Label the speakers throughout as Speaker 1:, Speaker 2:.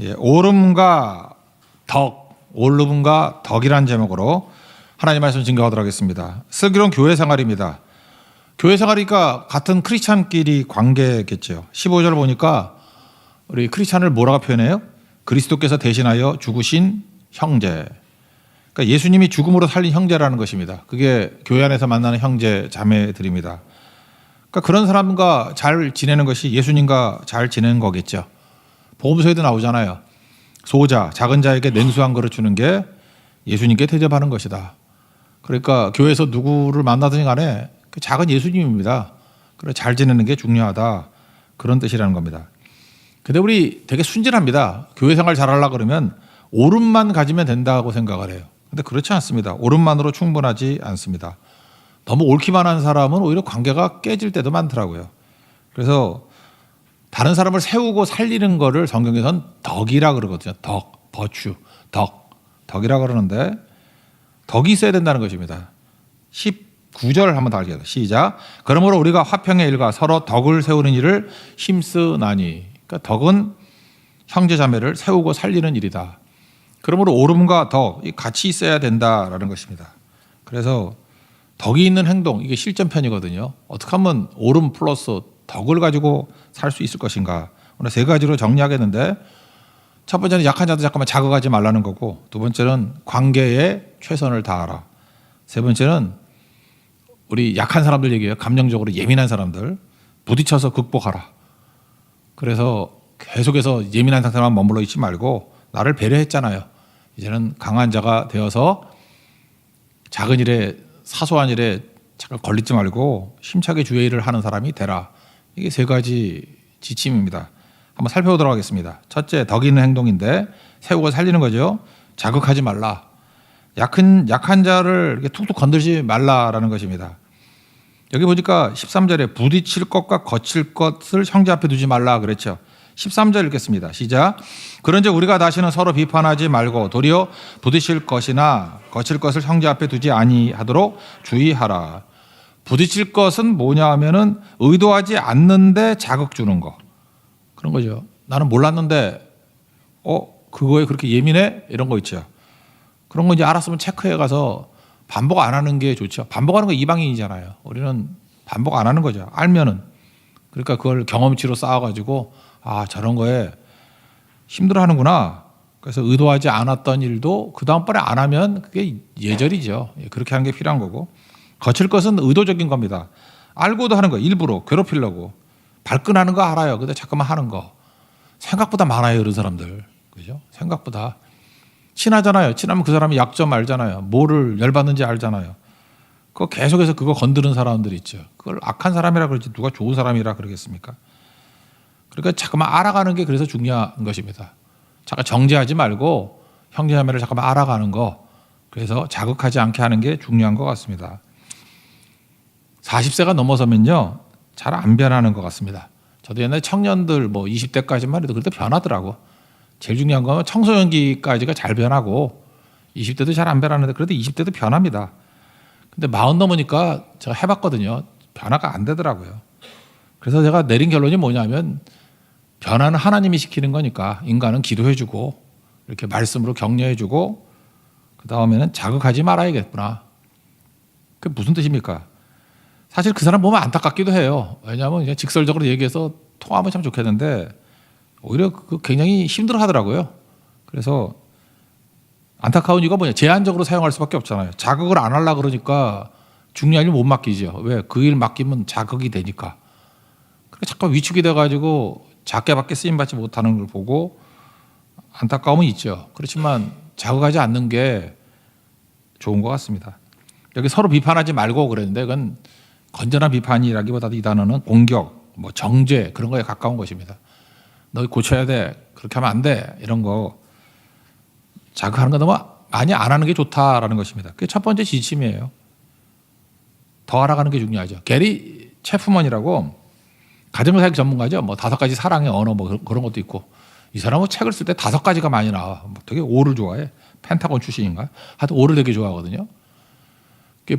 Speaker 1: 예, 오름과 덕, 올름과 덕이라는 제목으로 하나님 말씀 증거하도록 하겠습니다. 슬기로운 교회 생활입니다. 교회 생활이니까 같은 크리스찬끼리 관계겠죠. 15절 보니까 우리 크리스찬을 뭐라고 표현해요? 그리스도께서 대신하여 죽으신 형제. 그러니까 예수님이 죽음으로 살린 형제라는 것입니다. 그게 교회 안에서 만나는 형제 자매들입니다. 그러니까 그런 사람과 잘 지내는 것이 예수님과 잘 지내는 거겠죠. 복음서에도 나오잖아요. 소자, 작은 자에게 냉수 한 그릇 주는 게 예수님께 대접하는 것이다. 그러니까 교회에서 누구를 만나든지 간에 그 작은 예수님입니다. 그래 잘 지내는 게 중요하다. 그런 뜻이라는 겁니다. 근데 우리 되게 순진합니다. 교회 생활 잘하려고 그러면 오름만 가지면 된다고 생각을 해요. 근데 그렇지 않습니다. 오름만으로 충분하지 않습니다. 너무 옳기만 한 사람은 오히려 관계가 깨질 때도 많더라고요. 그래서 다른 사람을 세우고 살리는 거를 성경에서는 덕이라 그러거든요. 덕, 버추, 덕이라 그러는데 덕이 있어야 된다는 것입니다. 19절 한번 더 알겠습니다. 시작. 그러므로 우리가 화평의 일과 서로 덕을 세우는 일을 힘쓰나니. 그러니까 덕은 형제 자매를 세우고 살리는 일이다. 그러므로 오름과 덕 같이 있어야 된다라는 것입니다. 그래서 덕이 있는 행동, 이게 실전편이거든요. 어떻게 하면 오름 플러스 덕을 가지고 살 수 있을 것인가. 오늘 세 가지로 정리하겠는데, 첫 번째는 약한 자도 잠깐만 자극하지 말라는 거고, 두 번째는 관계에 최선을 다하라. 세 번째는 우리 약한 사람들 얘기해요. 감정적으로 예민한 사람들 부딪혀서 극복하라. 그래서 계속해서 예민한 상태만 머물러 있지 말고 나를 배려했잖아요. 이제는 강한 자가 되어서 작은 일에 사소한 일에 잠깐 걸리지 말고 힘차게 주의 일을 하는 사람이 되라. 이게 세 가지 지침입니다. 한번 살펴보도록 하겠습니다. 첫째, 덕 있는 행동인데 세우고 살리는 거죠. 자극하지 말라. 약한 자를 이렇게 툭툭 건들지 말라라는 것입니다. 여기 보니까 13절에 부딪힐 것과 거칠 것을 형제 앞에 두지 말라 그랬죠. 13절 읽겠습니다. 시작. 그런즉 우리가 다시는 서로 비판하지 말고 도리어 부딪힐 것이나 거칠 것을 형제 앞에 두지 아니하도록 주의하라. 부딪힐 것은 뭐냐 하면은 의도하지 않는데 자극 주는 거. 그런 거죠. 나는 몰랐는데 그거에 그렇게 예민해? 이런 거 있죠. 그런 거 이제 알았으면 체크해 가서 반복 안 하는 게 좋죠. 반복하는 거 이방인이잖아요. 우리는 반복 안 하는 거죠. 알면은. 그러니까 그걸 경험치로 쌓아가지고 저런 거에 힘들어하는구나. 그래서 의도하지 않았던 일도 그 다음번에 안 하면 그게 예절이죠. 그렇게 하는 게 필요한 거고. 거칠 것은 의도적인 겁니다. 알고도 하는 거, 일부러 괴롭히려고. 발끈하는 거 알아요. 근데 잠깐만 하는 거. 생각보다 많아요, 이런 사람들. 그죠? 생각보다. 친하잖아요. 친하면 그 사람이 약점 알잖아요. 뭐를 열받는지 알잖아요. 그거 계속해서 그거 건드는 사람들이 있죠. 그걸 악한 사람이라 그러지 누가 좋은 사람이라 그러겠습니까? 그러니까 잠깐만 알아가는 게 그래서 중요한 것입니다. 잠깐 정죄하지 말고 형제자매를 잠깐만 알아가는 거. 그래서 자극하지 않게 하는 게 중요한 것 같습니다. 40세가 넘어서면요. 잘 안 변하는 것 같습니다. 저도 옛날에 청년들 20대까지만 해도 그래도 변하더라고. 제일 중요한 건 청소년기까지가 잘 변하고 20대도 잘 안 변하는데 그래도 20대도 변합니다. 근데 40 넘으니까 제가 해봤거든요. 변화가 안 되더라고요. 그래서 제가 내린 결론이 뭐냐면 변화는 하나님이 시키는 거니까 인간은 기도해주고 이렇게 말씀으로 격려해주고 그 다음에는 자극하지 말아야겠구나. 그게 무슨 뜻입니까? 사실 그 사람 보면 안타깝기도 해요. 왜냐하면 그냥 직설적으로 얘기해서 통하면 참 좋겠는데 오히려 굉장히 힘들어 하더라고요. 그래서 안타까운 이유가 뭐냐. 제한적으로 사용할 수밖에 없잖아요. 자극을 안 하려고 그러니까 중요한 일 못 맡기죠. 왜? 그 일 맡기면 자극이 되니까. 그러니까 잠깐 위축이 돼가지고 작게밖에 쓰임받지 못하는 걸 보고 안타까움은 있죠. 그렇지만 자극하지 않는 게 좋은 것 같습니다. 여기 서로 비판하지 말고 그랬는데 그건 건전한 비판이라기보다도 이 단어는 공격, 정죄 그런 거에 가까운 것입니다. 너 고쳐야 돼. 그렇게 하면 안 돼. 이런 거 자극하는 거 너무 많이 안 하는 게 좋다라는 것입니다. 그게 첫 번째 지침이에요. 더 알아가는 게 중요하죠. 게리 체프먼이라고 가정사역 전문가죠. 5가지 사랑의 언어 그런 것도 있고 이 사람은 책을 쓸 때 5가지가 많이 나와. 되게 오를 좋아해. 펜타곤 출신인가? 하여튼 오를 되게 좋아하거든요.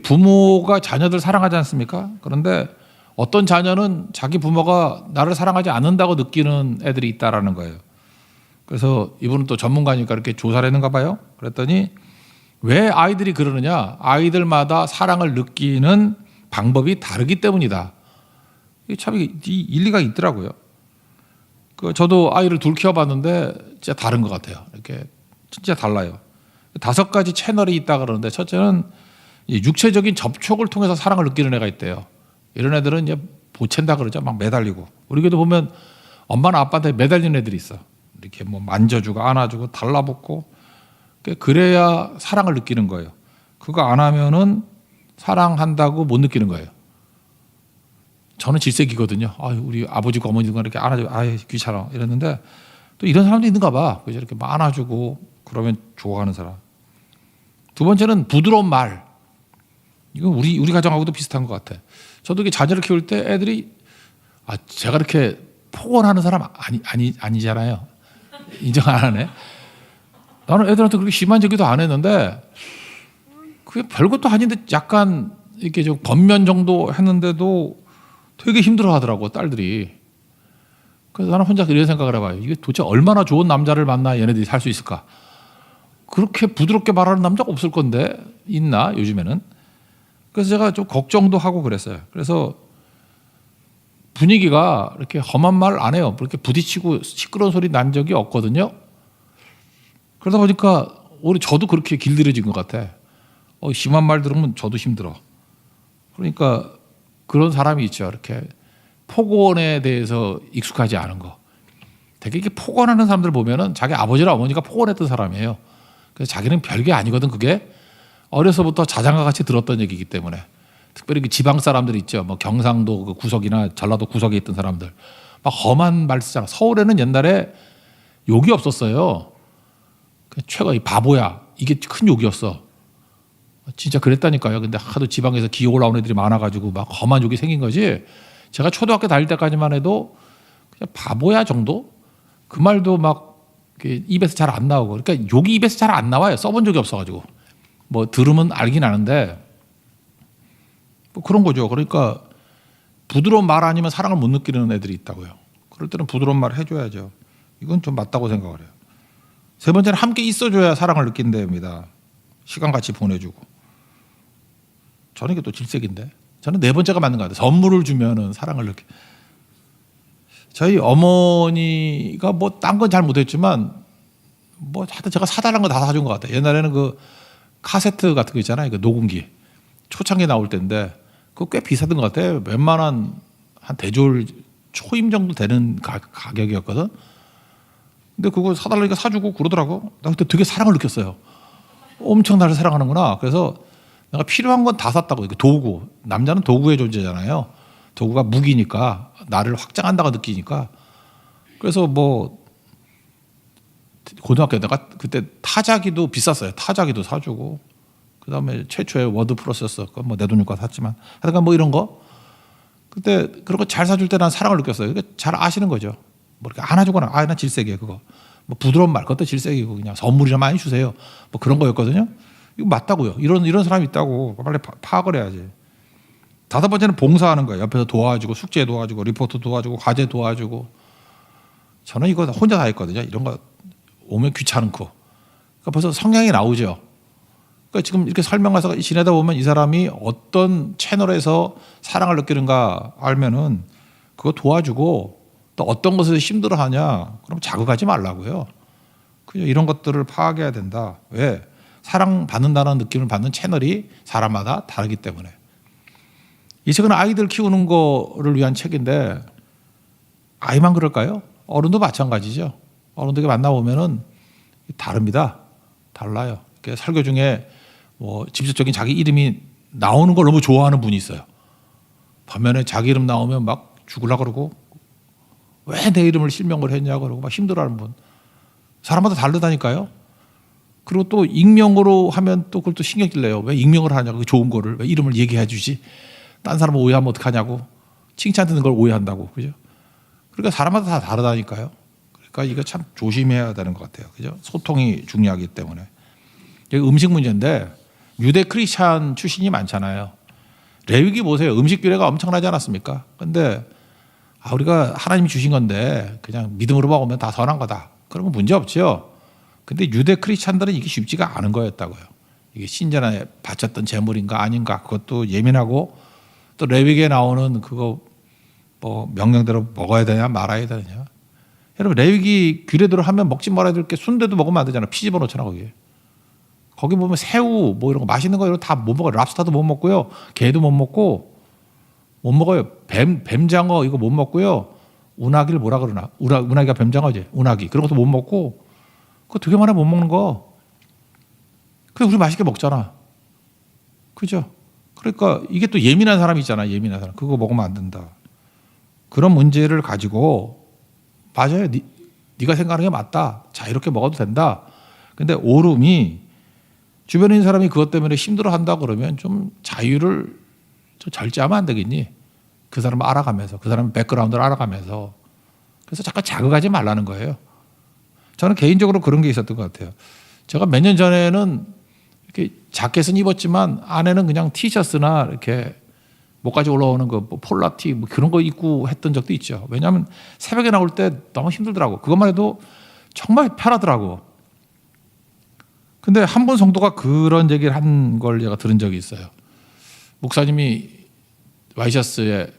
Speaker 1: 부모가 자녀들 사랑하지 않습니까? 그런데 어떤 자녀는 자기 부모가 나를 사랑하지 않는다고 느끼는 애들이 있다라는 거예요. 그래서 이분은 또 전문가니까 이렇게 조사를 했는가 봐요. 그랬더니 왜 아이들이 그러느냐? 아이들마다 사랑을 느끼는 방법이 다르기 때문이다. 이게 참 일리가 있더라고요. 저도 아이를 둘 키워봤는데 진짜 다른 것 같아요. 이렇게 진짜 달라요. 5가지 채널이 있다 그러는데 첫째는 육체적인 접촉을 통해서 사랑을 느끼는 애가 있대요. 이런 애들은 이제 보챈다 그러죠. 막 매달리고. 우리 교도 보면 엄마나 아빠한테 매달리는 애들이 있어. 이렇게 뭐 만져주고 안아주고 달라붙고. 그래야 사랑을 느끼는 거예요. 그거 안 하면은 사랑한다고 못 느끼는 거예요. 저는 질색이거든요. 우리 아버지가 어머니가 이렇게 안아주고 귀찮아 이랬는데 또 이런 사람도 있는가 봐. 그래서 이렇게 막 안아주고 그러면 좋아하는 사람. 두 번째는 부드러운 말. 이건 우리 가정하고도 비슷한 것 같아. 저도 이렇게 자녀를 키울 때 애들이 제가 이렇게 폭언하는 사람 아니잖아요. 인정 안 하네. 나는 애들한테 그렇게 심한 얘기도 안 했는데 그게 별것도 아닌데 약간 이렇게 좀 겉면 정도 했는데도 되게 힘들어하더라고 딸들이. 그래서 나는 혼자 이런 생각을 해봐요. 이게 도대체 얼마나 좋은 남자를 만나 얘네들이 살 수 있을까? 그렇게 부드럽게 말하는 남자가 없을 건데 있나 요즘에는? 그래서 제가 좀 걱정도 하고 그랬어요. 그래서 분위기가 이렇게 험한 말 안 해요. 그렇게 부딪히고 시끄러운 소리 난 적이 없거든요. 그러다 보니까 저도 그렇게 길들여진 것 같아. 심한 말 들으면 저도 힘들어. 그러니까 그런 사람이 있죠. 이렇게 폭언에 대해서 익숙하지 않은 거. 되게 이렇게 폭언하는 사람들 보면은 자기 아버지나 어머니가 폭언했던 사람이에요. 그래서 자기는 별게 아니거든. 그게 어려서부터 자장가 같이 들었던 얘기이기 때문에. 특별히 그 지방 사람들 있죠. 뭐 경상도 그 구석이나 전라도 구석에 있던 사람들 막 험한 말 쓰잖아. 서울에는 옛날에 욕이 없었어요. 최고 이 바보야 이게 큰 욕이었어. 진짜 그랬다니까요. 근데 하도 지방에서 기어 올라온 애들이 많아가지고 막 험한 욕이 생긴 거지. 제가 초등학교 다닐 때까지만 해도 그냥 바보야 정도? 그 말도 막 입에서 잘 안 나오고. 그러니까 욕이 입에서 잘 안 나와요. 써본 적이 없어가지고. 뭐 들으면 알긴 아는데 뭐 그런 거죠. 그러니까 부드러운 말 아니면 사랑을 못 느끼는 애들이 있다고요. 그럴 때는 부드러운 말을 해줘야죠. 이건 좀 맞다고 생각을 해요. 세 번째는 함께 있어줘야 사랑을 느낀답니다. 시간 같이 보내주고. 저는 이게 또 질색인데. 저는 네 번째가 맞는 것 같아요. 선물을 주면은 사랑을 느끼. 저희 어머니가 뭐 딴 건 잘 못했지만 뭐 하여튼 제가 사달라는 거 다 사준 것 같아요. 옛날에는 그 카세트 같은 거 있잖아요. 그 녹음기. 초창기 나올 때인데 그거 꽤 비싸던 것 같아요. 웬만한 한 대졸 초임 정도 되는 가격이었거든. 근데 그거 사달라니까 사주고 그러더라고. 나 그때 되게 사랑을 느꼈어요. 엄청 나를 사랑하는구나. 그래서 내가 필요한 건 다 샀다고. 도구. 남자는 도구의 존재잖아요. 도구가 무기니까 나를 확장한다고 느끼니까. 그래서 뭐 고등학교 내가 그때 타자기도 비쌌어요. 타자기도 사주고. 그다음에 최초의 워드 프로세서 뭐 내 돈 주고 샀지만 하여간 뭐 이런 거 그때 그런 거 잘 사줄 때 난 사랑을 느꼈어요. 그러니까 잘 아시는 거죠. 뭐 이렇게 안아주거나 난 질색이에요 그거. 뭐 부드러운 말 그것도 질색이고 그냥 선물이나 많이 주세요. 뭐 그런 거였거든요. 이거 맞다고요. 이런 사람이 있다고 빨리 파악을 해야지. 5번째는 봉사하는 거예요. 옆에서 도와주고 숙제 도와주고 리포트 도와주고 과제 도와주고. 저는 이거 혼자 다 했거든요. 이런 거 오면 귀찮고. 그러니까 벌써 성향이 나오죠. 그러니까 지금 이렇게 설명해서 지내다 보면 이 사람이 어떤 채널에서 사랑을 느끼는가 알면은 그거 도와주고 또 어떤 것을 힘들어하냐 그럼 자극하지 말라고요. 그죠? 이런 것들을 파악해야 된다. 왜? 사랑받는다는 느낌을 받는 채널이 사람마다 다르기 때문에. 이 책은 아이들 키우는 거를 위한 책인데 아이만 그럴까요? 어른도 마찬가지죠. 어른들이 만나보면은 다릅니다. 달라요. 설교 중에 뭐 직접적인 자기 이름이 나오는 걸 너무 좋아하는 분이 있어요. 반면에 자기 이름 나오면 막 죽으려고 그러고 왜 내 이름을 실명을 했냐고 그러고 막 힘들어하는 분. 사람마다 다르다니까요. 그리고 또 익명으로 하면 또 그걸 또 신경질 내요. 왜 익명을 하냐고 좋은 거를 왜 이름을 얘기해 주지? 딴 사람은 오해하면 어떡하냐고. 칭찬 듣는 걸 오해한다고. 그죠? 그러니까 사람마다 다 다르다니까요. 그러니까 이거 참 조심해야 되는 것 같아요. 그죠? 소통이 중요하기 때문에. 여기 음식 문제인데 유대 크리스찬 출신이 많잖아요. 레위기 보세요. 음식 규례가 엄청나지 않았습니까? 근데 우리가 하나님이 주신 건데 그냥 믿음으로 먹으면 다 선한 거다. 그러면 문제 없죠. 근데 유대 크리스찬들은 이게 쉽지가 않은 거였다고요. 이게 신전에 바쳤던 제물인가 아닌가 그것도 예민하고 또 레위기에 나오는 그거 뭐 명령대로 먹어야 되냐 말아야 되냐. 여러분 레위기 규례대로 하면 먹지 말아야 될 게 순대도 먹으면 안 되잖아. 피 집어넣잖아 거기에. 거기 보면 새우 뭐 이런 거 맛있는 거 이런 거 다 못 먹어요. 랍스타도 못 먹고요. 게도 못 먹고 못 먹어요. 뱀장어 이거 못 먹고요. 운하기를 뭐라 그러나? 운하기가 뱀장어지. 운하기 그런 것도 못 먹고 그거 되게 많아 못 먹는 거. 근데 우리 맛있게 먹잖아. 그죠? 그러니까 이게 또 예민한 사람이 있잖아. 예민한 사람. 그거 먹으면 안 된다. 그런 문제를 가지고 맞아요. 네가 생각하는 게 맞다. 자 이렇게 먹어도 된다. 근데 오름이 주변에 있는 사람이 그것 때문에 힘들어한다 그러면 좀 자유를 좀 절제하면 안 되겠니? 그 사람을 알아가면서 그 사람의 백그라운드를 알아가면서 그래서 잠깐 자극하지 말라는 거예요. 저는 개인적으로 그런 게 있었던 것 같아요. 제가 몇 년 전에는 이렇게 자켓은 입었지만 안에는 그냥 티셔츠나 이렇게 목까지 올라오는 그 폴라티 뭐 그런 거 입고 했던 적도 있죠. 왜냐하면 새벽에 나올 때 너무 힘들더라고. 그것만 해도 정말 편하더라고. 근데 한 번 성도가 그런 얘기를 한 걸 제가 들은 적이 있어요. 목사님이 와이셔츠에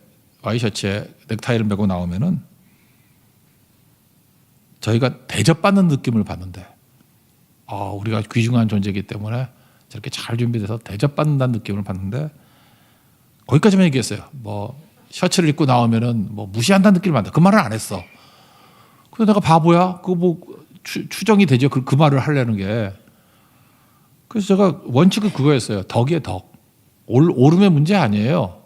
Speaker 1: 넥타이를 메고 나오면은 저희가 대접받는 느낌을 받는데, 우리가 귀중한 존재이기 때문에 저렇게 잘 준비돼서 대접받는다는 느낌을 받는데, 거기까지만 얘기했어요. 뭐 셔츠를 입고 나오면은 뭐 무시한다는 느낌을 받는다. 그 말을 안 했어. 그래서 내가 바보야? 그거 뭐 추정이 되죠. 그 말을 하려는 게. 그래서 제가 원칙은 그거였어요. 덕이에요, 덕. 오름의 문제 아니에요.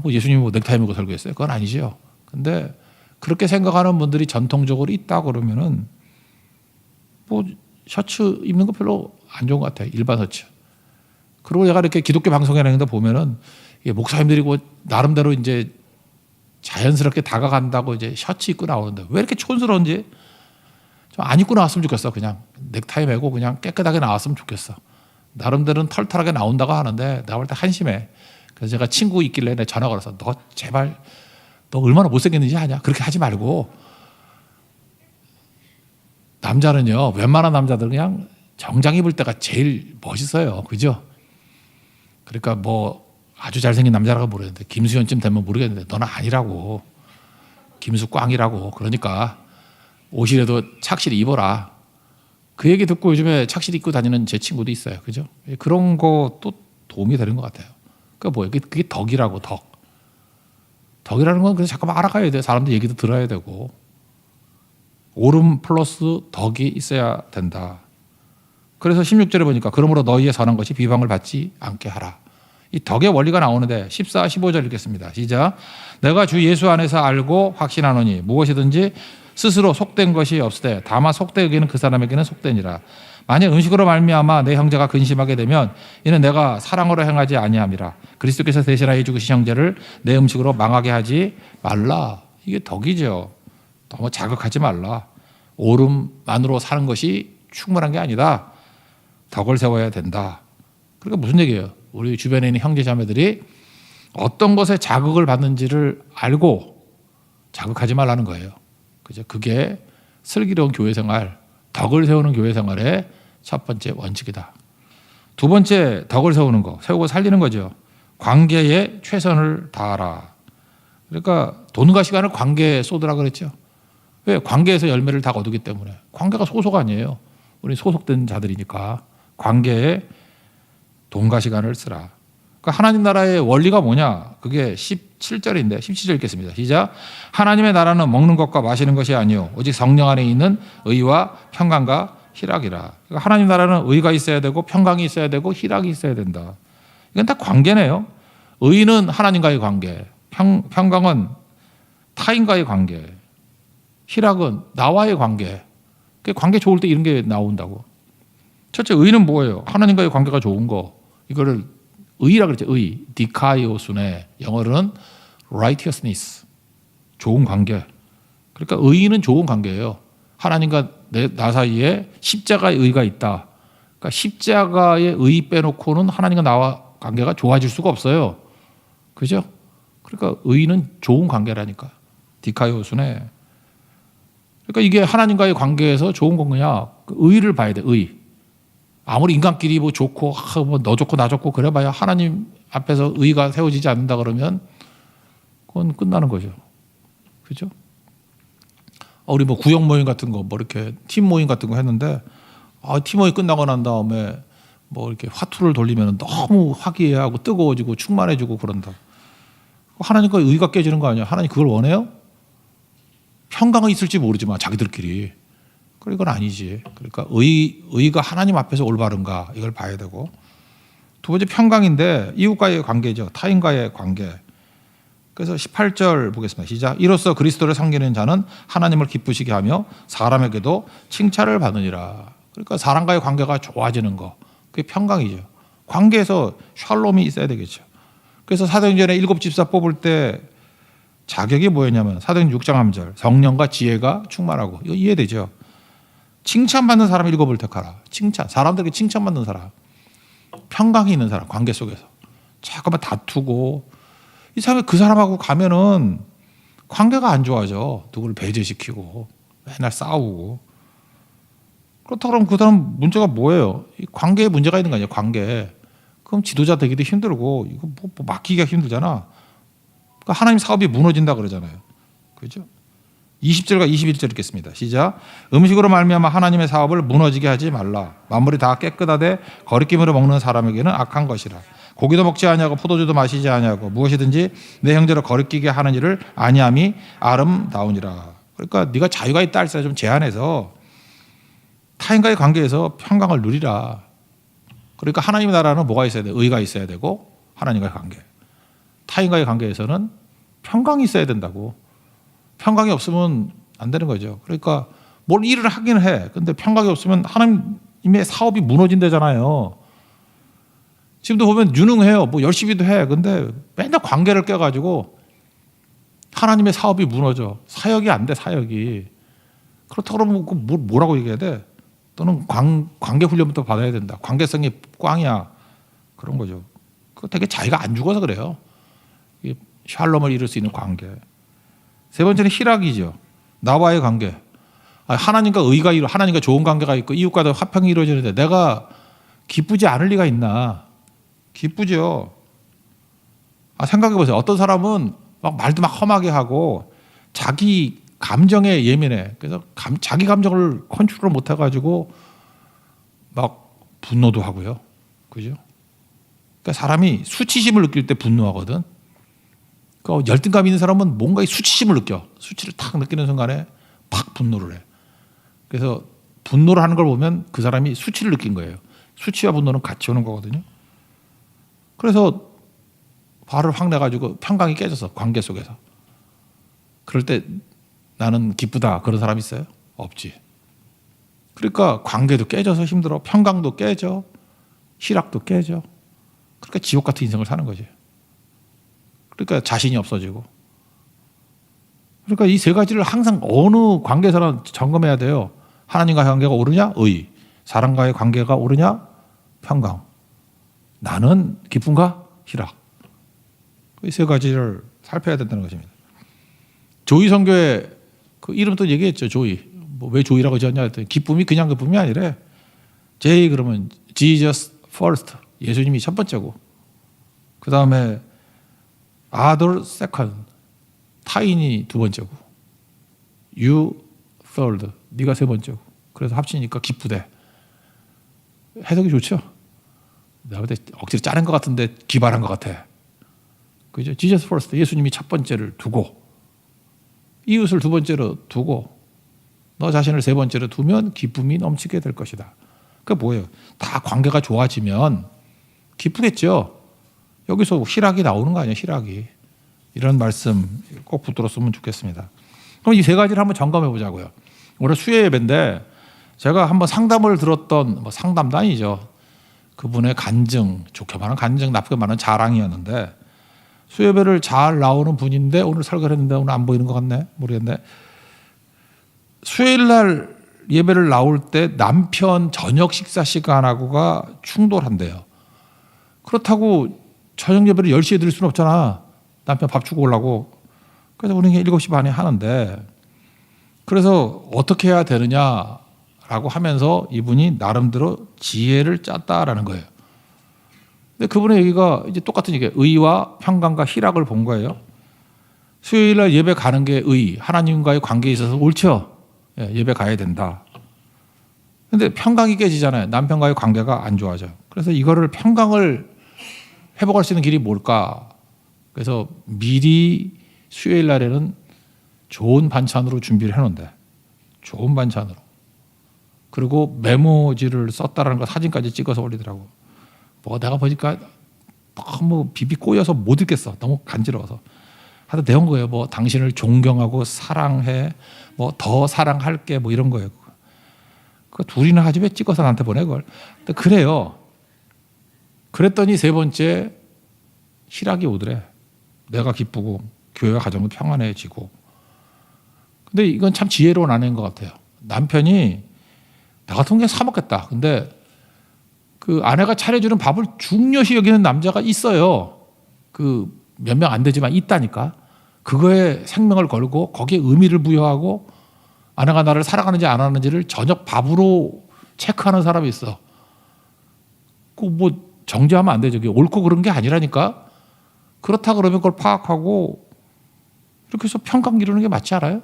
Speaker 1: 뭐 예수님이 뭐 넥타이 메고 살고 있어요. 그건 아니죠. 근데 그렇게 생각하는 분들이 전통적으로 있다 그러면은 뭐 셔츠 입는 거 별로 안 좋은 것 같아요. 일반 셔츠. 그리고 내가 이렇게 기독교 방송에 나가다 보면은 목사님들이 나름대로 이제 자연스럽게 다가간다고 이제 셔츠 입고 나오는데 왜 이렇게 촌스러운지 좀 안 입고 나왔으면 좋겠어. 그냥 넥타이 메고 그냥 깨끗하게 나왔으면 좋겠어. 나름대로는 털털하게 나온다고 하는데 내가 볼 때 한심해. 그래서 제가 친구 있길래 내가 전화 걸어서 너 제발 너 얼마나 못생겼는지 아냐? 그렇게 하지 말고 남자는요 웬만한 남자들은 그냥 정장 입을 때가 제일 멋있어요. 그죠? 그러니까 뭐 아주 잘생긴 남자라고 모르겠는데 김수현쯤 되면 모르겠는데 너는 아니라고. 김수 꽝이라고. 그러니까 옷이라도 착실히 입어라. 그 얘기 듣고 요즘에 착실히 입고 다니는 제 친구도 있어요. 그죠? 그런 것도 도움이 되는 것 같아요. 그러니까 뭐예요? 그게 덕이라고 덕. 덕이라는 건 그래서 잠깐만 알아가야 돼요. 사람들 얘기도 들어야 되고. 오름 플러스 덕이 있어야 된다. 그래서 16절에 보니까 그러므로 너희의 선한 것이 비방을 받지 않게 하라. 이 덕의 원리가 나오는데 14, 15절 읽겠습니다. 시작. 내가 주 예수 안에서 알고 확신하노니 무엇이든지 스스로 속된 것이 없으되 다만 속되기는 그 사람에게는 속되니라. 만약 음식으로 말미암아 내 형제가 근심하게 되면 이는 내가 사랑으로 행하지 아니함이라. 그리스도께서 대신하여 죽으신 형제를 내 음식으로 망하게 하지 말라. 이게 덕이죠. 너무 자극하지 말라. 오름만으로 사는 것이 충분한 게 아니다. 덕을 세워야 된다. 그러니까 무슨 얘기예요? 우리 주변에 있는 형제 자매들이 어떤 것에 자극을 받는지를 알고 자극하지 말라는 거예요. 그죠? 그게 슬기로운 교회 생활, 덕을 세우는 교회 생활의 첫 번째 원칙이다. 두 번째 덕을 세우고 살리는 거죠. 관계에 최선을 다하라. 그러니까 돈과 시간을 관계에 쏟으라 그랬죠. 왜? 관계에서 열매를 다 거두기 때문에. 관계가 소속 아니에요. 우리 소속된 자들이니까 관계에 돈과 시간을 쓰라. 그러니까 하나님 나라의 원리가 뭐냐? 그게 17절인데 17절 읽겠습니다. 시작. 하나님의 나라는 먹는 것과 마시는 것이 아니요 오직 성령 안에 있는 의와 평강과 희락이라. 그러니까 하나님 나라는 의가 있어야 되고 평강이 있어야 되고 희락이 있어야 된다. 이건 다 관계네요. 의는 하나님과의 관계, 평강은 타인과의 관계, 희락은 나와의 관계. 관계 좋을 때 이런 게 나온다고. 첫째 의는 뭐예요? 하나님과의 관계가 좋은 거. 이거를 의라 그랬죠. 의. 디카이오스네. 영어로는 righteousness. 좋은 관계. 그러니까 의는 좋은 관계예요. 하나님과 나 사이에 십자가의 의가 있다. 그러니까 십자가의 의 빼놓고는 하나님과 나와 관계가 좋아질 수가 없어요. 그죠? 그러니까 의는 좋은 관계라니까. 디카이오스네. 그러니까 이게 하나님과의 관계에서 좋은 건가냐? 그 의를 봐야 돼. 의. 아무리 인간끼리 뭐 좋고 뭐 너 좋고 나 좋고 그래봐야 하나님 앞에서 의가 세워지지 않는다 그러면 그건 끝나는 거죠. 그렇죠? 우리 뭐 구역 모임 같은 거 뭐 이렇게 팀 모임 같은 거 했는데 팀 모임 끝나고 난 다음에 뭐 이렇게 화투를 돌리면 너무 화기애애하고 뜨거워지고 충만해지고 그런다. 하나님과 의가 깨지는 거 아니야? 하나님 그걸 원해요? 평강은 있을지 모르지만 자기들끼리. 그건 아니지. 그러니까 의가 하나님 앞에서 올바른가 이걸 봐야 되고, 두 번째 평강인데 이웃과의 관계죠. 타인과의 관계. 그래서 18절 보겠습니다. 시작. 이로써 그리스도를 섬기는 자는 하나님을 기쁘시게 하며 사람에게도 칭찬을 받으니라. 그러니까 사람과의 관계가 좋아지는 거. 그게 평강이죠. 관계에서 샬롬이 있어야 되겠죠. 그래서 사도행전에 7집사 뽑을 때 자격이 뭐였냐면 사도행전 6장 3절 성령과 지혜가 충만하고, 이거 이해되죠? 칭찬받는 사람 7을 택하라. 칭찬. 사람들에게 칭찬받는 사람. 평강이 있는 사람. 관계 속에서. 잠깐만 다투고 이 사람이 그 사람하고 가면은 관계가 안 좋아져. 누구를 배제시키고 맨날 싸우고. 그렇다 그러면 그 사람 문제가 뭐예요? 이 관계에 문제가 있는 거 아니에요? 관계. 그럼 지도자 되기도 힘들고 이거 뭐 맡기기가 힘들잖아. 그러니까 하나님 사업이 무너진다 그러잖아요. 그렇죠? 20절과 21절 읽겠습니다. 시작. 음식으로 말미암아 하나님의 사업을 무너지게 하지 말라. 만물이 다 깨끗하되 거리낌으로 먹는 사람에게는 악한 것이라. 고기도 먹지 아니하고 포도주도 마시지 아니하고 무엇이든지 내 형제를 거리끼게 하는 일을 아니함이 아름다우니라. 그러니까 네가 자유가 있다 할때 좀 제한해서 타인과의 관계에서 평강을 누리라. 그러니까 하나님의 나라는 뭐가 있어야 돼? 의가 있어야 되고 하나님과의 관계. 타인과의 관계에서는 평강이 있어야 된다고. 평강이 없으면 안 되는 거죠. 그러니까 뭘 일을 하긴 해. 근데 평강이 없으면 하나님의 사업이 무너진다잖아요. 지금도 보면 유능해요. 뭐 열심히도 해. 근데 맨날 관계를 껴가지고 하나님의 사업이 무너져. 사역이 안 돼, 사역이. 그렇다고 그러면 뭐라고 얘기해야 돼? 또는 관계 훈련부터 받아야 된다. 관계성이 꽝이야. 그런 거죠. 그거 되게 자기가 안 죽어서 그래요. 샬롬을 이룰 수 있는 관계. 세 번째는 희락이죠. 나와의 관계. 하나님과 의가 하나님과 좋은 관계가 있고 이웃과도 화평이 이루어지는데 내가 기쁘지 않을 리가 있나? 기쁘죠. 생각해 보세요. 어떤 사람은 말도 막 험하게 하고 자기 감정에 예민해. 그래서 자기 감정을 컨트롤 못 해가지고 막 분노도 하고요. 그죠? 그러니까 사람이 수치심을 느낄 때 분노하거든. 그러니까 열등감 있는 사람은 뭔가 수치심을 느껴. 수치를 탁 느끼는 순간에 팍 분노를 해. 그래서 분노를 하는 걸 보면 그 사람이 수치를 느낀 거예요. 수치와 분노는 같이 오는 거거든요. 그래서 화를 확 내가지고 평강이 깨져서 관계 속에서. 그럴 때 나는 기쁘다 그런 사람 있어요? 없지. 그러니까 관계도 깨져서 힘들어. 평강도 깨져. 희락도 깨져. 그러니까 지옥 같은 인생을 사는 거지. 그러니까 자신이 없어지고. 그러니까 이 세 가지를 항상 어느 관계에서는 점검해야 돼요. 하나님과의 관계가 오르냐? 의. 사람과의 관계가 오르냐? 평강. 나는 기쁨과 희락. 이 세 가지를 살펴야 된다는 것입니다. 조이 선교의 그 이름도 얘기했죠. 조이. 왜 조이라고 지었냐 했더니 기쁨이 그냥 기쁨이 아니래. J 그러면 Jesus first. 예수님이 첫 번째고. 그 다음에 other second. 타인이 두 번째고. You third. 네가 세 번째고. 그래서 합치니까 기쁘대. 해석이 좋죠. 내가 볼 때 억지로 짜낸 것 같은데 기발한 것 같아. 그죠? Jesus first. 예수님이 첫 번째를 두고 이웃을 두 번째로 두고 너 자신을 세 번째로 두면 기쁨이 넘치게 될 것이다. 그게 뭐예요? 다 관계가 좋아지면 기쁘겠죠. 여기서 희락이 나오는 거 아니에요? 희락이. 이런 말씀 꼭 붙들었으면 좋겠습니다. 그럼 이 세 가지를 한번 점검해 보자고요. 오늘 수요 예배인데 제가 한번 상담을 들었던 상담도 아니죠. 그분의 간증, 좋게 말하면 간증, 나쁘게 말하면 자랑이었는데 수요 예배를 잘 나오는 분인데 오늘 설교를 했는데 오늘 안 보이는 것 같네. 모르겠네. 수요일 날 예배를 나올 때 남편 저녁 식사 시간하고가 충돌한대요. 그렇다고 저녁 예배를 10시에 드릴 수는 없잖아. 남편 밥 주고 오려고. 그래서 우리는 7시 반에 하는데 그래서 어떻게 해야 되느냐라고 하면서 이분이 나름대로 지혜를 짰다라는 거예요. 근데 그분의 얘기가 이제 똑같은 얘기예요. 의와 평강과 희락을 본 거예요. 수요일 날 예배 가는 게 의, 하나님과의 관계에 있어서 옳죠. 예배 가야 된다. 근데 평강이 깨지잖아요. 남편과의 관계가 안 좋아져요. 그래서 이거를 평강을 회복할 수 있는 길이 뭘까? 그래서 미리 수요일 날에는 좋은 반찬으로 준비를 해놓는데, 좋은 반찬으로. 그리고 메모지를 썼다라는 거 사진까지 찍어서 올리더라고. 뭐 내가 보니까 너무 비비 꼬여서 못 읽겠어. 너무 간지러워서. 하여튼 내온 거예요. 뭐 당신을 존경하고 사랑해. 뭐 더 사랑할게. 뭐 이런 거예요. 그 둘이나 하지 왜 찍어서 나한테 보내 그걸. 그래요. 그랬더니 세 번째 희락이 오더래. 내가 기쁘고 교회와 가정도 평안해지고. 근데 이건 참 지혜로운 아내인 것 같아요. 남편이 나 같은 경우에 사 먹겠다. 근데 그 아내가 차려주는 밥을 중요시 여기는 남자가 있어요. 그 몇 명 안 되지만 있다니까. 그거에 생명을 걸고 거기에 의미를 부여하고 아내가 나를 사랑하는지 안 하는지를 저녁 밥으로 체크하는 사람이 있어. 그 뭐 정죄하면 안 되죠. 옳고 그런 게 아니라니까. 그렇다 그러면 그걸 파악하고 이렇게 해서 평강 기르는 게 맞지 않아요?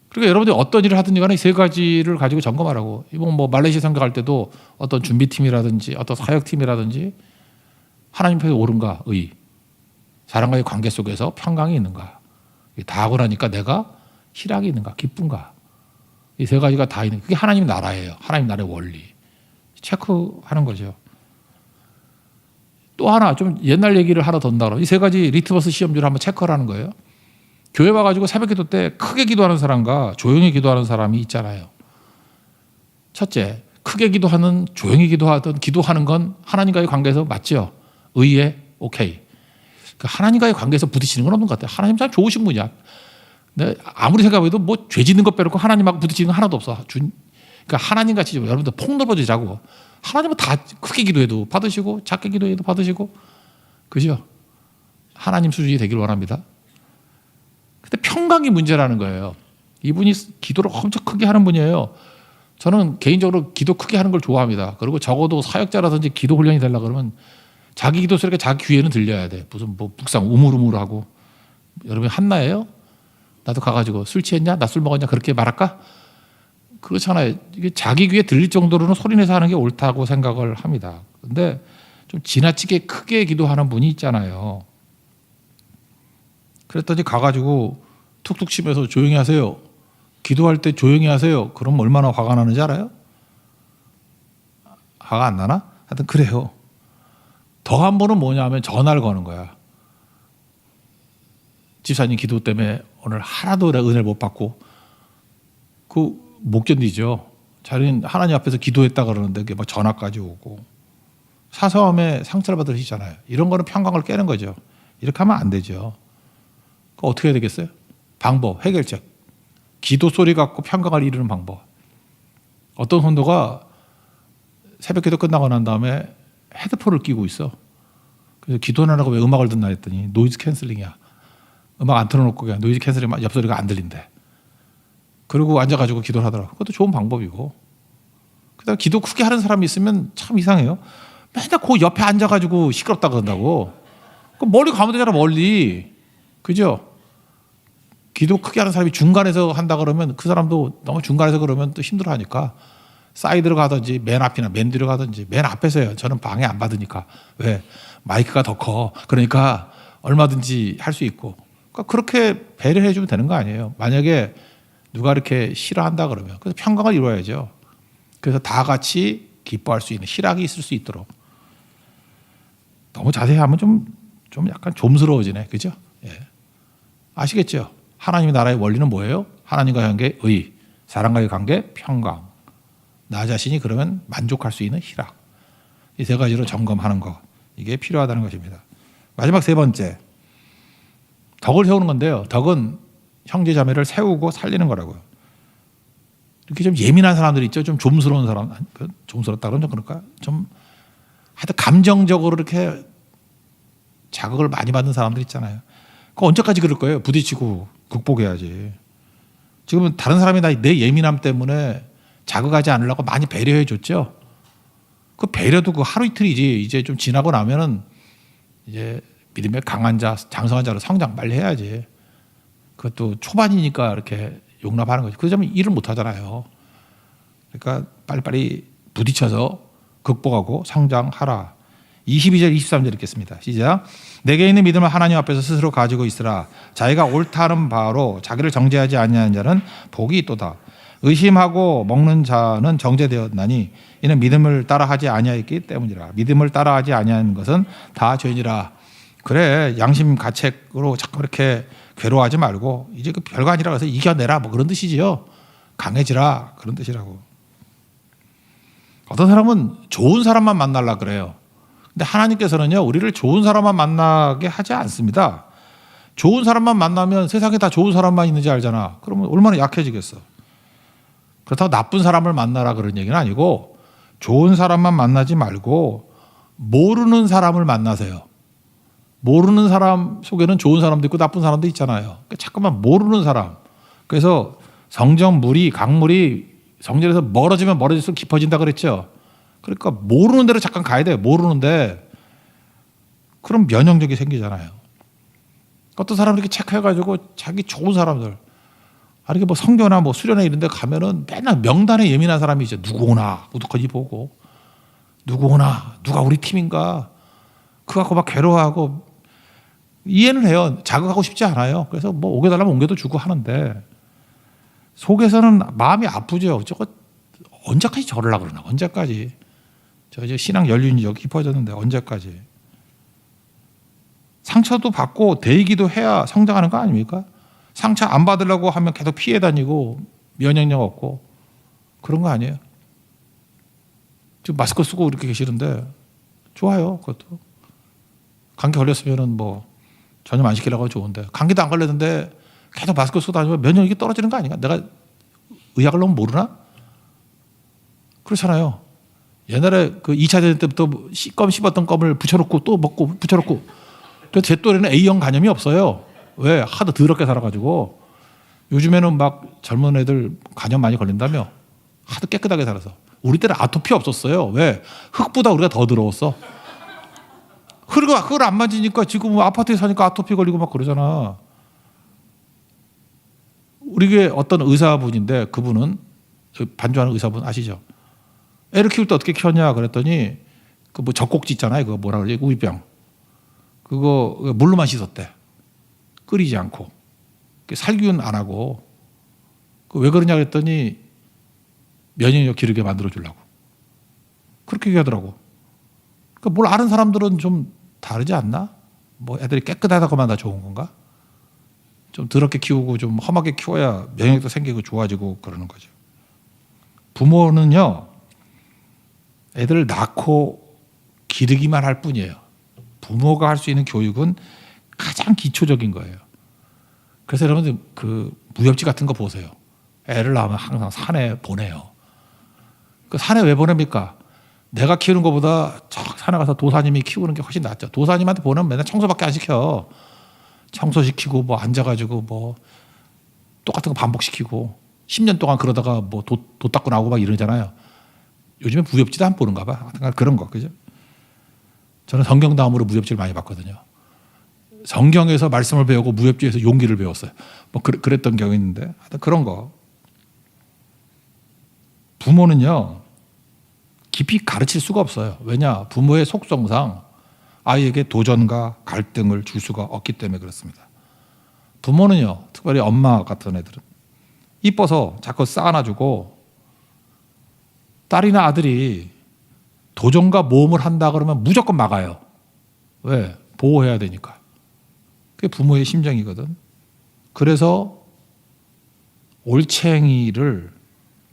Speaker 1: 그러니까 여러분들이 어떤 일을 하든지 간에 세 가지를 가지고 점검하라고. 이번 뭐 말레이시아 선교 갈 때도 어떤 준비팀이라든지 어떤 사역팀이라든지 하나님 편에 옳은가, 의. 사람과의 관계 속에서 평강이 있는가. 다 하고 나니까 내가 희락이 있는가, 기쁜가. 이 세 가지가 다 있는, 그게 하나님 나라예요. 하나님 나라의 원리. 체크하는 거죠. 또 하나, 좀 옛날 얘기를 하나 더 한다 그러면 이 세 가지 리트머스 시험지를 한번 체크하라는 거예요. 교회 와가지고 새벽 기도 때 크게 기도하는 사람과 조용히 기도하는 사람이 있잖아요. 첫째, 크게 기도하는, 조용히 기도하든 기도하는 건 하나님과의 관계에서 맞죠? 의에 오케이. 하나님과의 관계에서 부딪히는 건 없는 것 같아요. 하나님 참 좋으신 분이야. 근데 아무리 생각해도 뭐 죄 짓는 것 빼놓고 하나님하고 부딪히는 건 하나도 없어. 그러니까 하나님 같이 여러분들 폭 넓어지자고. 하나님은 다 크게 기도해도 받으시고 작게 기도해도 받으시고, 그죠? 하나님 수준이 되길 원합니다. 근데 평강이 문제라는 거예요. 이분이 기도를 엄청 크게 하는 분이에요. 저는 개인적으로 기도 크게 하는 걸 좋아합니다. 그리고 적어도 사역자라든지 기도 훈련이 되려고 그러면 자기 기도 소리가 자기 귀에는 들려야 돼. 무슨 뭐 묵상 우물우물하고. 여러분 한나예요? 나도 가가지고 술 취했냐? 나 술 먹었냐? 그렇게 말할까? 그렇잖아요. 이게 자기 귀에 들릴 정도로는 소리내서 하는 게 옳다고 생각을 합니다. 근데 좀 지나치게 크게 기도하는 분이 있잖아요. 그랬더니 가가지고 툭툭 치면서 조용히 하세요. 기도할 때 조용히 하세요. 그럼 얼마나 화가 나는지 알아요? 화가 안 나나? 하여튼 그래요. 더 한 번은 뭐냐 하면 전화를 거는 거야. 집사님 기도 때문에 오늘 하나도 은혜를 못 받고 못 견디죠. 자기는 하나님 앞에서 기도했다 그러는데 그게 막 전화까지 오고 사소함에 상처를 받으시잖아요. 이런 거는 평강을 깨는 거죠. 이렇게 하면 안 되죠. 어떻게 해야 되겠어요? 방법, 해결책. 기도 소리 갖고 평강을 이루는 방법. 어떤 성도가 새벽 기도 끝나고 난 다음에 헤드폰을 끼고 있어. 그래서 기도는 하라고 왜 음악을 듣나 했더니 노이즈 캔슬링이야. 음악 안 틀어놓고 그냥 노이즈 캔슬링 옆소리가 안 들린대. 그리고 앉아가지고 기도를 하더라고. 그것도 좋은 방법이고. 그다음 기도 크게 하는 사람이 있으면 참 이상해요. 맨날 그 옆에 앉아가지고 시끄럽다 그런다고. 그럼 멀리 가면 되잖아, 멀리. 그죠? 기도 크게 하는 사람이 중간에서 한다 그러면 그 사람도 너무 중간에서 그러면 또 힘들어하니까 사이드로 가든지 맨 앞이나 맨 뒤로 가든지 맨 앞에서 해요. 저는 방해 안 받으니까. 왜? 마이크가 더 커. 그러니까 얼마든지 할 수 있고. 그러니까 그렇게 배려해 주면 되는 거 아니에요. 만약에 누가 이렇게 싫어한다 그러면 그래서 평강을 이루어야죠. 그래서 다 같이 기뻐할 수 있는 희락이 있을 수 있도록. 너무 자세히 하면 좀 약간 좀스러워지네. 그죠? 예. 아시겠죠? 하나님의 나라의 원리는 뭐예요? 하나님과의 관계, 의, 사람과의 관계, 평강. 나 자신이 그러면 만족할 수 있는 희락. 이 세 가지로 점검하는 것. 이게 필요하다는 것입니다. 마지막 세 번째. 덕을 세우는 건데요. 덕은 형제 자매를 세우고 살리는 거라고요. 이렇게 좀 예민한 사람들 있죠. 좀 좀스러운 사람. 좀스럽다 그러면 좀 그럴까? 좀 하여튼 감정적으로 이렇게 자극을 많이 받는 사람들 있잖아요. 그 언제까지 그럴 거예요? 부딪히고 극복해야지. 지금은 다른 사람이 내 예민함 때문에 자극하지 않으려고 많이 배려해 줬죠. 그 배려도 그 하루 이틀이지. 이제 좀 지나고 나면은 이제 믿음의 강한 자, 장성한 자로 성장 빨리 해야지. 그것도 초반이니까 이렇게 용납하는 거지. 그러자면 일을 못 하잖아요. 그러니까 빨리빨리 부딪혀서 극복하고 성장하라. 22절 23절 읽겠습니다. 시작. 내게 있는 믿음을 하나님 앞에서 스스로 가지고 있으라. 자기가 옳다는 바로 자기를 정죄하지 아니하는 자는 복이 있도다. 의심하고 먹는 자는 정죄되었나니 이는 믿음을 따라하지 아니하였기 때문이라. 믿음을 따라하지 아니하는 것은 다 죄니라. 그래, 양심 가책으로 자꾸 이렇게 괴로워하지 말고 이제 그 별거 아니라 그래서 이겨내라 뭐 그런 뜻이지요. 강해지라 그런 뜻이라고. 어떤 사람은 좋은 사람만 만나려고 그래요. 근데 하나님께서는요, 우리를 좋은 사람만 만나게 하지 않습니다. 좋은 사람만 만나면 세상에 다 좋은 사람만 있는지 알잖아. 그러면 얼마나 약해지겠어. 그렇다고 나쁜 사람을 만나라 그런 얘기는 아니고 좋은 사람만 만나지 말고 모르는 사람을 만나세요. 모르는 사람 속에는 좋은 사람도 있고 나쁜 사람도 있잖아요. 그러니까 자꾸만 모르는 사람. 그래서 성정물이 강물이 성전에서 멀어지면 멀어질수록 깊어진다 그랬죠. 그러니까 모르는 데로 잠깐 가야 돼요. 모르는데 그럼 면역력이 생기잖아요. 어떤 사람 이렇게 체크해가지고 자기 좋은 사람들, 이렇게 뭐 성교나 뭐 수련회 이런 데 가면은 맨날 명단에 예민한 사람이 있죠. 누구 오나 우두커니 보고 누구 오나 누가 우리 팀인가 그거 갖고 막 괴로워하고 이해는 해요. 자극하고 싶지 않아요. 그래서 뭐 옮겨달라면 옮겨도 주고 하는데 속에서는 마음이 아프죠. 저거 언제까지 저러려고 그러나 언제까지. 저 이제 신앙 연륜이 여기 깊어졌는데 언제까지. 상처도 받고 대기도 해야 성장하는 거 아닙니까? 상처 안 받으려고 하면 계속 피해 다니고 면역력 없고 그런 거 아니에요? 지금 마스크 쓰고 이렇게 계시는데 좋아요. 그것도. 감기 걸렸으면은 뭐 전염 안 시키려고 좋은데 감기도 안 걸렸는데 계속 마스크 쓰고 다니면 면역력이 떨어지는 거 아닌가? 내가 의학을 너무 모르나? 그렇잖아요. 옛날에 그 2차 대전 때부터 껌 씹었던 껌을 붙여놓고 또 먹고 붙여놓고. 그래서 제 또래는 A형 간염이 없어요. 왜? 하도 더럽게 살아가지고. 요즘에는 막 젊은 애들 간염 많이 걸린다며. 하도 깨끗하게 살아서. 우리 때는 아토피 없었어요. 왜? 흙보다 우리가 더 더러웠어. 흙을 안 만지니까 지금 아파트에 사니까 아토피 걸리고 막 그러잖아. 우리 교회 어떤 의사분인데 그분은 반주하는 의사분 아시죠? 애를 키울 때 어떻게 키웠냐 그랬더니 그 뭐 젖꼭지 있잖아요. 그거 뭐라 그러지? 우리병. 그거 물로만 씻었대. 끓이지 않고. 살균 안 하고. 왜 그러냐 그랬더니 면역력 기르게 만들어 주려고. 그렇게 얘기하더라고. 그러니까 뭘 아는 사람들은 좀 다르지 않나? 뭐 애들이 깨끗하다고만 다 좋은 건가? 좀 더럽게 키우고 좀 험하게 키워야 면역력도 생기고 좋아지고 그러는 거죠. 부모는요, 애들을 낳고 기르기만 할 뿐이에요. 부모가 할 수 있는 교육은 가장 기초적인 거예요. 그래서 여러분들 그 무협지 같은 거 보세요. 애를 낳으면 항상 산에 보내요. 그 산에 왜 보냅니까? 내가 키우는 것보다 저 산에 가서 도사님이 키우는 게 훨씬 낫죠. 도사님한테 보내면 맨날 청소밖에 안 시켜. 청소시키고 뭐 앉아가지고 뭐 똑같은 거 반복시키고 10년 동안 그러다가 뭐 도 닦고 나오고 막 이러잖아요. 요즘에 무협지도 안 보는가 봐. 그런 거, 그죠? 저는 성경 다음으로 무협지를 많이 봤거든요. 성경에서 말씀을 배우고 무협지에서 용기를 배웠어요. 뭐 그랬던 경우 있는데 하여튼 그런 거. 부모는요 깊이 가르칠 수가 없어요. 왜냐? 부모의 속성상 아이에게 도전과 갈등을 줄 수가 없기 때문에 그렇습니다. 부모는요, 특별히 엄마 같은 애들은 이뻐서 자꾸 쌓아놔주고 딸이나 아들이 도전과 모험을 한다 그러면 무조건 막아요. 왜? 보호해야 되니까. 그게 부모의 심정이거든. 그래서 올챙이를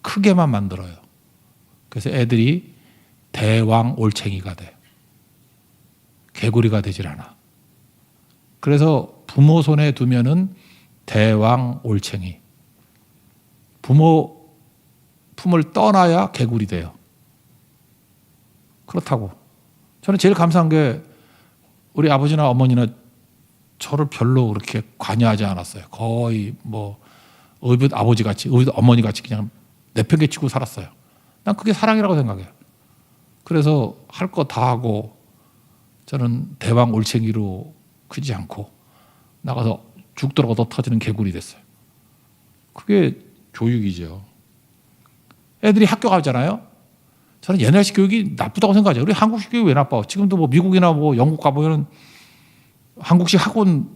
Speaker 1: 크게만 만들어요. 그래서 애들이 대왕 올챙이가 돼. 개구리가 되질 않아. 그래서 부모 손에 두면은 대왕 올챙이. 부모 품을 떠나야 개구리 돼요. 그렇다고. 저는 제일 감사한 게 우리 아버지나 어머니나 저를 별로 그렇게 관여하지 않았어요. 거의 뭐 의붓 아버지 같이, 의붓 어머니 같이 그냥 내팽개치고 살았어요. 난 그게 사랑이라고 생각해요. 그래서 할 거 다 하고 저는 대왕 올챙이로 크지 않고 나가서 죽도록 얻어 터지는 개구리 됐어요. 그게 교육이죠. 애들이 학교 가잖아요. 저는 옛날식 교육이 나쁘다고 생각하죠. 우리 한국식 교육이 왜 나빠? 지금도 뭐 미국이나 뭐 영국 가보면 한국식 학원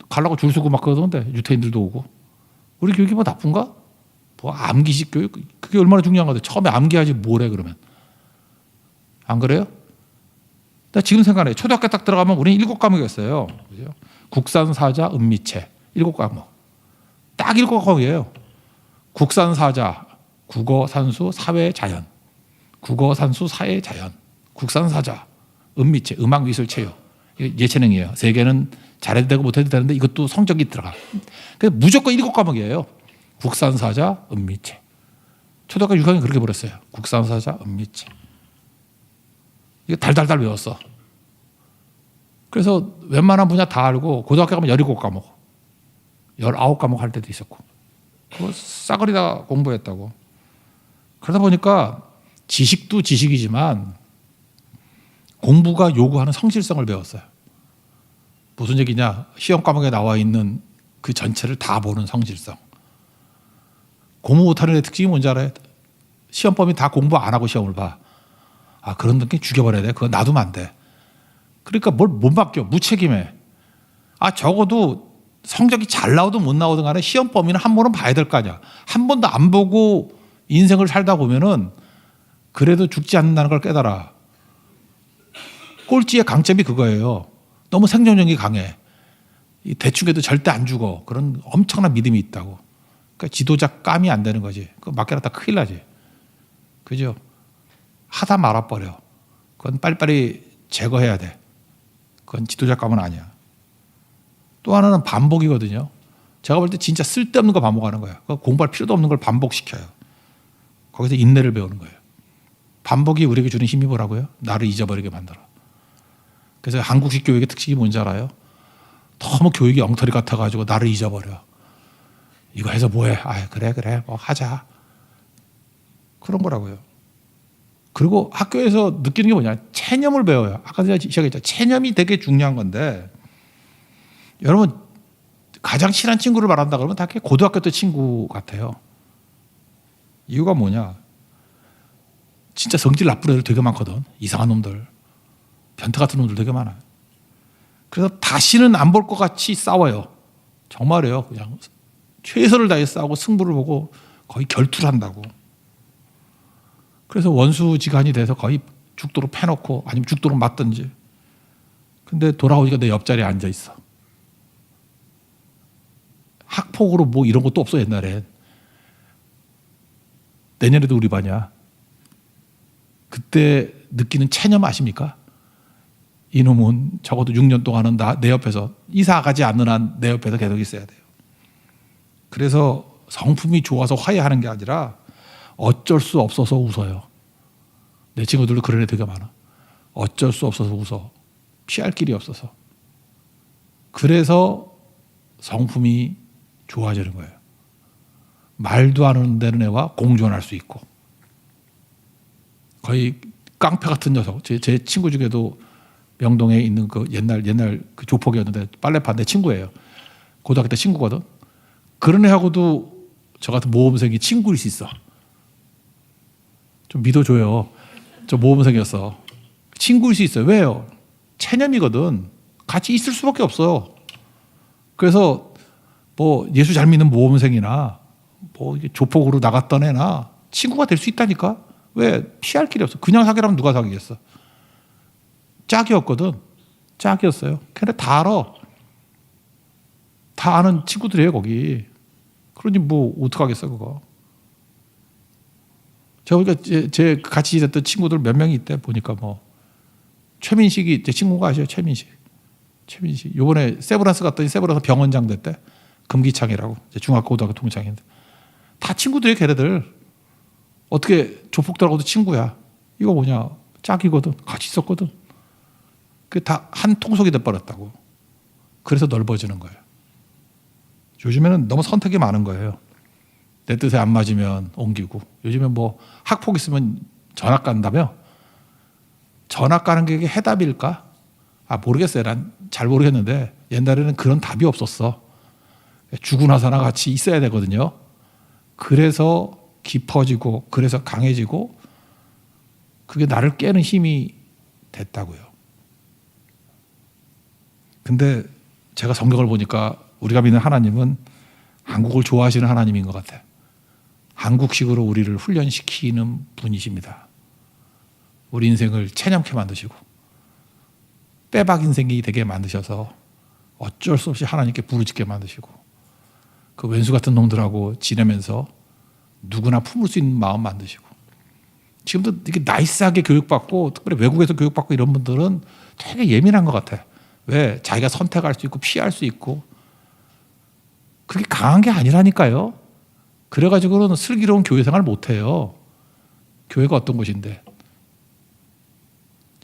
Speaker 1: 가려고 줄 서고 막 그러던데 유태인들도 오고. 우리 교육이 뭐 나쁜가? 뭐 암기식 교육? 그게 얼마나 중요한 건데 처음에 암기하지 뭐래 그러면. 안 그래요? 나 지금 생각해. 초등학교 딱 들어가면 우리는 7과목이었어요. 그죠? 국산, 사자, 은미체 7과목. 딱 7과목이에요. 국산, 사자, 국어, 산수, 사회, 자연. 국어, 산수, 사회, 자연. 국산, 사자, 은미체, 음악, 미술, 체육. 예체능이에요. 3개는 잘해도 되고 못해도 되는데 이것도 성적이 들어가. 그래서 무조건 7과목이에요. 국산, 사자, 은미체. 초등학교 6학년 그렇게 버렸어요. 국산, 사자, 은미체. 이거 달달달 외웠어. 그래서 웬만한 분야 다 알고 고등학교 가면 17과목, 19과목 할 때도 있었고 그거 싸그리 다 공부했다고. 그러다 보니까 지식도 지식이지만 공부가 요구하는 성실성을 배웠어요. 무슨 얘기냐? 시험 과목에 나와 있는 그 전체를 다 보는 성실성. 공부 못하는 애 특징이 뭔지 알아요? 시험 범위 다 공부 안 하고 시험을 봐. 아, 그런 게 죽여버려야 돼. 그거 놔두면 안 돼. 그러니까 뭘 못 맡겨. 무책임해. 아, 적어도 성적이 잘 나오든 못 나오든 간에 시험 범위는 한 번은 봐야 될 거 아니야. 한 번도 안 보고 인생을 살다 보면은 그래도 죽지 않는다는 걸 깨달아. 꼴찌의 강점이 그거예요. 너무 생존력이 강해. 대충해도 절대 안 죽어. 그런 엄청난 믿음이 있다고. 그러니까 지도자 감이 안 되는 거지. 그거 맡겨놨다 큰일 나지. 그죠? 하다 말아버려. 그건 빨리빨리 제거해야 돼. 그건 지도자 감은 아니야. 또 하나는 반복이거든요. 제가 볼 때 진짜 쓸데없는 거 반복하는 거야. 공부할 필요도 없는 걸 반복시켜요. 거기서 인내를 배우는 거예요. 반복이 우리에게 주는 힘이 뭐라고요? 나를 잊어버리게 만들어. 그래서 한국식 교육의 특징이 뭔지 알아요? 너무 교육이 엉터리 같아가지고 나를 잊어버려. 이거 해서 뭐해? 아, 그래 뭐 하자. 그런 거라고요. 그리고 학교에서 느끼는 게 뭐냐? 체념을 배워요. 아까 제가 시작했죠. 체념이 되게 중요한 건데 여러분 가장 친한 친구를 말한다 그러면 다 고등학교 때 친구 같아요. 이유가 뭐냐? 진짜 성질 나쁜 애들 되게 많거든. 이상한 놈들. 변태 같은 놈들 되게 많아요. 그래서 다시는 안 볼 것 같이 싸워요. 정말이에요. 그냥 최선을 다해 싸우고 승부를 보고 거의 결투를 한다고. 그래서 원수지간이 돼서 거의 죽도록 패놓고 아니면 죽도록 맞든지. 근데 돌아오니까 내 옆자리에 앉아 있어. 학폭으로 뭐 이런 것도 없어 옛날엔. 내년에도 우리 반이야. 그때 느끼는 체념 아십니까? 이놈은 적어도 6년 동안은 내 옆에서 이사 가지 않는 한 내 옆에서 계속 있어야 돼요. 그래서 성품이 좋아서 화해하는 게 아니라 어쩔 수 없어서 웃어요. 내 친구들도 그런 애 되게 많아. 어쩔 수 없어서 웃어. 피할 길이 없어서. 그래서 성품이 좋아지는 거예요. 말도 안 되는 애와 공존할 수 있고. 거의 깡패 같은 녀석. 제 친구 중에도 명동에 있는 그 옛날 그 조폭이었는데 빨래판 내 친구예요. 고등학교 때 친구거든. 그런 애하고도 저 같은 모범생이 친구일 수 있어. 좀 믿어줘요. 저 모범생이었어. 친구일 수 있어요. 왜요? 체념이거든. 같이 있을 수밖에 없어요. 그래서 뭐 예수 잘 믿는 모범생이나 뭐 조폭으로 나갔던 애나 친구가 될 수 있다니까. 왜? 피할 길이 없어. 그냥 사귀라면 누가 사귀겠어. 짝이었거든. 짝이었어요. 근데 다 알아. 다 아는 친구들이에요 거기. 그러니 뭐 어떡하겠어 그거. 제가 제 같이 지냈던 친구들 몇 명이 있대 보니까 뭐 최민식이 제 친구가 아시죠? 최민식. 요번에 세브란스 갔더니 세브란스 병원장 됐대. 금기창이라고. 중학교 고등학교 동창인데. 다 친구들이에요 걔네들. 어떻게 조폭들하고도 친구야. 이거 뭐냐. 짝이거든. 같이 있었거든. 그게 다 한 통속이 돼버렸다고. 그래서 넓어지는 거예요. 요즘에는 너무 선택이 많은 거예요. 내 뜻에 안 맞으면 옮기고. 요즘에 뭐 학폭 있으면 전학 간다며? 전학 가는 게 해답일까? 모르겠어요. 난 잘 모르겠는데 옛날에는 그런 답이 없었어. 죽으나 사나 같이 있어야 되거든요. 그래서 깊어지고 그래서 강해지고 그게 나를 깨는 힘이 됐다고요. 근데 제가 성경을 보니까 우리가 믿는 하나님은 한국을 좋아하시는 하나님인 것 같아요. 한국식으로 우리를 훈련시키는 분이십니다. 우리 인생을 체념케 만드시고 빼박 인생이 되게 만드셔서 어쩔 수 없이 하나님께 부르짖게 만드시고 그 왼수 같은 놈들하고 지내면서 누구나 품을 수 있는 마음 만드시고 지금도 이렇게 나이스하게 교육받고 특별히 외국에서 교육받고 이런 분들은 되게 예민한 것 같아요. 왜? 자기가 선택할 수 있고 피할 수 있고 그게 강한 게 아니라니까요. 그래가지고는 슬기로운 교회 생활을 못해요. 교회가 어떤 곳인데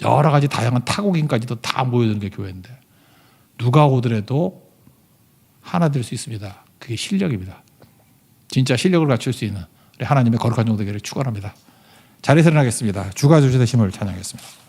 Speaker 1: 여러 가지 다양한 타국인까지도 다 모여드는 게 교회인데 누가 오더라도 하나 될 수 있습니다. 그게 실력입니다. 진짜 실력을 갖출 수 있는 우리 하나님의 거룩한 종 되기를 축원합니다. 자리에서 일어나겠습니다. 주가 주시되 힘을 찬양하겠습니다.